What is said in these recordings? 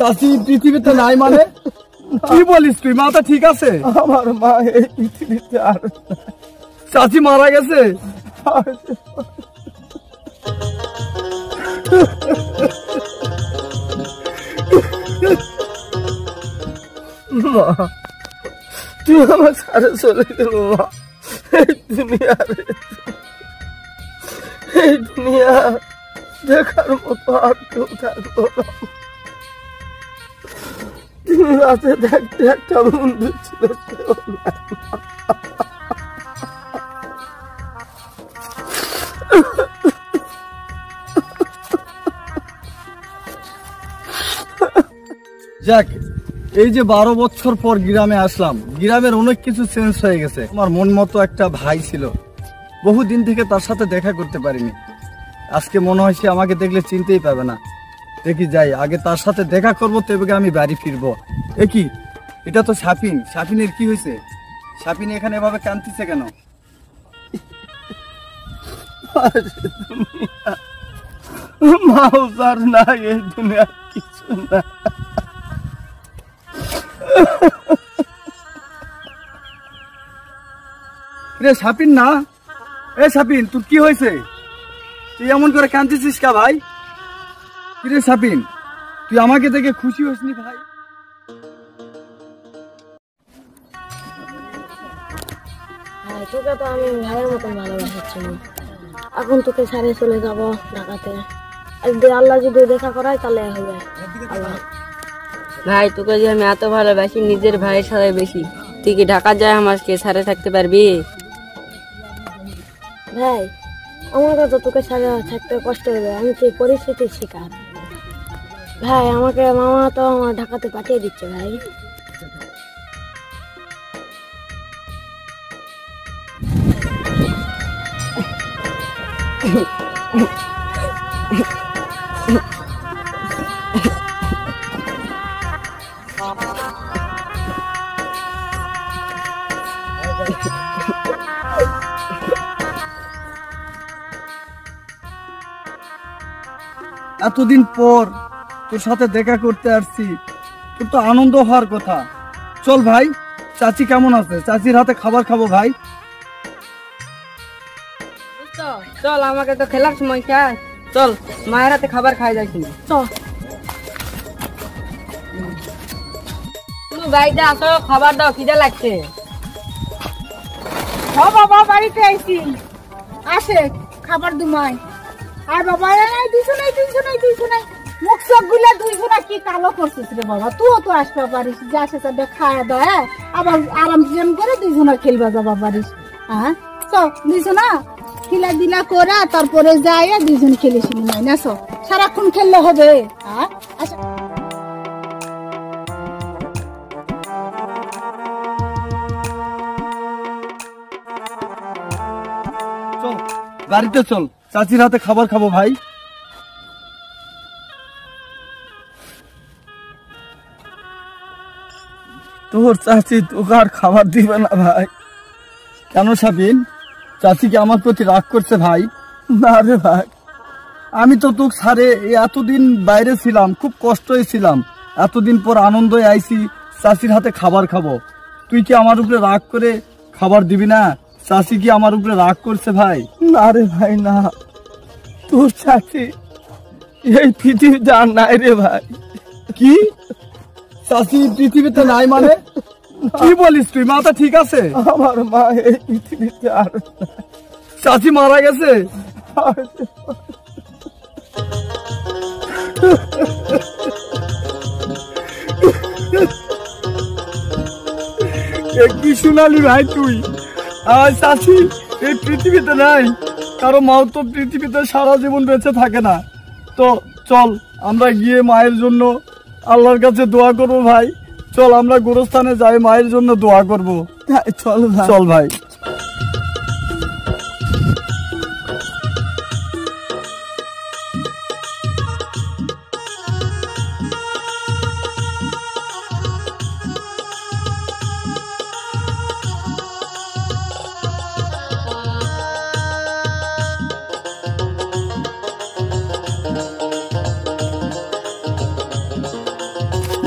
চাচি পৃথিবীতে নাই মানে কি বলিস তুই? মাথা ঠিক আছে? আমার মা এই পৃথিবীতে আর চাচি মারা গেছে? মা তুই আমার সাথে চলে গেল মা। এই দুনিয়া দেখার মতো আর কেউ থাকবো না। তুমি রাতে দেখতে একটা বন্ধু ছিল, যাক, এই যে 12 বছর পর গ্রামে আসলাম, গ্রামের অনেক কিছু চেঞ্জ হয়ে গেছে। আমার মন মতো একটা ভাই ছিল, বহুদিন থেকে তার সাথে দেখা করতে পারিনি। আজকে মনে হয় সে আমাকে দেখলে চিনতেই পাবে না। দেখি যাই, আগে তার সাথে দেখা করবো, তবে আমি বাড়ি ফিরবো। এ কি, এটা তো সাপিন। সাপিনের কি হয়েছে? সাপিন এখানে এভাবে কাঁদতেছে কেন? মাউসার না এই দুনিয়া কিছু না। রে সাপিন না? এ সাপিন, তোর কি হয়েছে? তুই এমন করে কাঁদতেছিস কা ভাই? রে সাপিন, তুই আমাকে দেখে খুশি হসনি ভাই? তোকে তো আমি ভাইয়ের মতন ভালোবাসাচ্ছি, এখন তোকে ছাড়ে চলে যাব ঢাকাতে। একদিন আল্লাহ যদি দেখা করায় তাহলে হবে। ভাই তোকে যে আমি এত ভালোবাসি, নিজের ভাইয়ের সাথে বেশি, তুই কি ঢাকা যায় আমাকে ছাড়ে থাকতে পারবি? ভাই আমার তো তোকে ছাড়া থাকতে কষ্ট হবে, আমি তো পরিস্থিতির শিকার। ভাই আমাকে মামা তো আমার ঢাকাতে পাঠিয়ে দিচ্ছে ভাই। এতদিন পর তোর সাথে দেখা করতে আসছি, তোর তো আনন্দ হওয়ার কথা। চল ভাই, চাচি কেমন আছে? চাচির হাতে খাবার খাবো ভাই। চল, আমাকে তো খেলার সময় খায়, চল মায়ের হাতে খাবার খাই যাচ্ছি। চল তুমি বাড়িতে আসো, খাবার দাও, খিদে লাগছে। ও বাবা বাড়িতে আইছি, আসে খাবার দুমাই। আর বাবা এই দুইশো নাই মুখ চোখ গুলা দুইশো না কি কালো করছিস রে বাবা। তুইও তো আসতে পারিস, যে আসে তাদের খাওয়া দাওয়া আবার আরাম জিম করে দুইজনা খেলবা যাবা পারিস। হ্যাঁ চল, দুইশো না খিলা দিলা করে তারপরে যাই দুইজন খেলিস নাই না। চল, সারাক্ষণ খেললে হবে? হ্যাঁ আচ্ছা চল গাড়িতে চল, চাচির হাতে খাবার খাবো ভাই। তোর চাচি তোকে আর খাবার দিবে না ভাই। কেন সাবিন, চাচি কি আমার প্রতি রাগ করছে ভাই? না রে ভাই, আমি তো তোকে ছাড়ে এতদিন বাইরে ছিলাম, খুব কষ্টই ছিলাম। এতদিন পর আনন্দে আইছি, চাচির হাতে খাবার খাবো। তুই কি আমার উপরে রাগ করে খাবার দিবি না? চাচি কি আমার উপরে রাগ করছে ভাই? না রে ভাই না, তোর চাচি এই পৃথিবীতে আর নাই রে ভাই। কি, চাচি পৃথিবীতে নাই মানে কি বলিস তুই? মাথা ঠিক আছে? আমার মা এই পৃথিবীতে আর চাচি মারা গেছে? কি শুনালি ভাই তুই? আর চাচি এই পৃথিবীতে নাই, কারো মাও তো পৃথিবীতে সারা জীবন বেঁচে থাকে না। তো চল আমরা গিয়ে মায়ের জন্য আল্লাহর কাছে দোয়া করবো ভাই। চল আমরা গোরস্থানে যাই, মায়ের জন্য দোয়া করবো। চল ভাই, চল ভাই।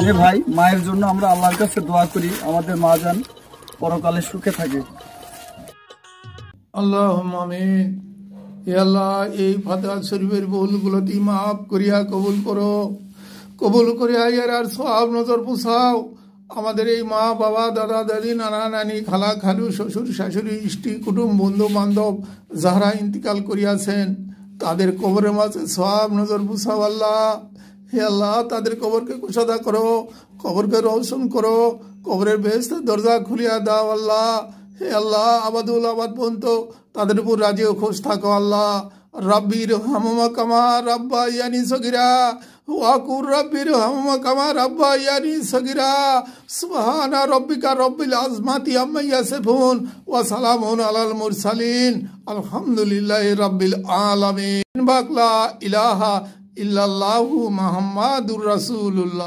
যে ভাই, মায়ের জন্য আমরা আল্লাহর কাছে দোয়া করি আমাদের মা জান পরকালে সুখে থাকে। আল্লাহুম্মা আমিন। হে আল্লাহ, এই ফাতিহা শরীফের ভুলগুলোতে মাফ করিয়া কবুল করো, কবুল করিয়া এর আর সওয়াব নজর পোষাও। আমাদের এই মা বাবা দাদা দাদি নানা নানি খালা খালু শ্বশুর শাশুড়ি স্ত্রী কুটুম বন্ধু বান্ধব যাহারা ইন্তিকাল করিয়াছেন তাদের কবরের মাঝে সওয়াব নজর পোষাও আল্লাহ। হে আল্লাহ, তাদের কবরকে কুশাদা করো, কবরকে রওশন করো, কবরের বেহেশতের দরজা খুলিয়া দাও আল্লাহ। হে আল্লাহ, আবাদুল আবাদ পর্যন্ত তাদের উপর রাজি ও খুশ থাকো আল্লাহ। রাব্বির হামমা কামা রাব্বায়ানি সগীরা ওয়াকুর রাব্বির হামমা কামা রাব্বায়ানি সগীরা। সুবহানা রাব্বিকা রাব্বিল আযমাতি আম্মা ইয়াসিফুন ওয়া সালামুন আলাল মুরসালিন আলহামদুলিল্লাহি রাব্বিল আলামিন। বাকলা ইলাহা ইল্লাল্লাহু মুহাম্মাদুর রাসূলুল্লাহ।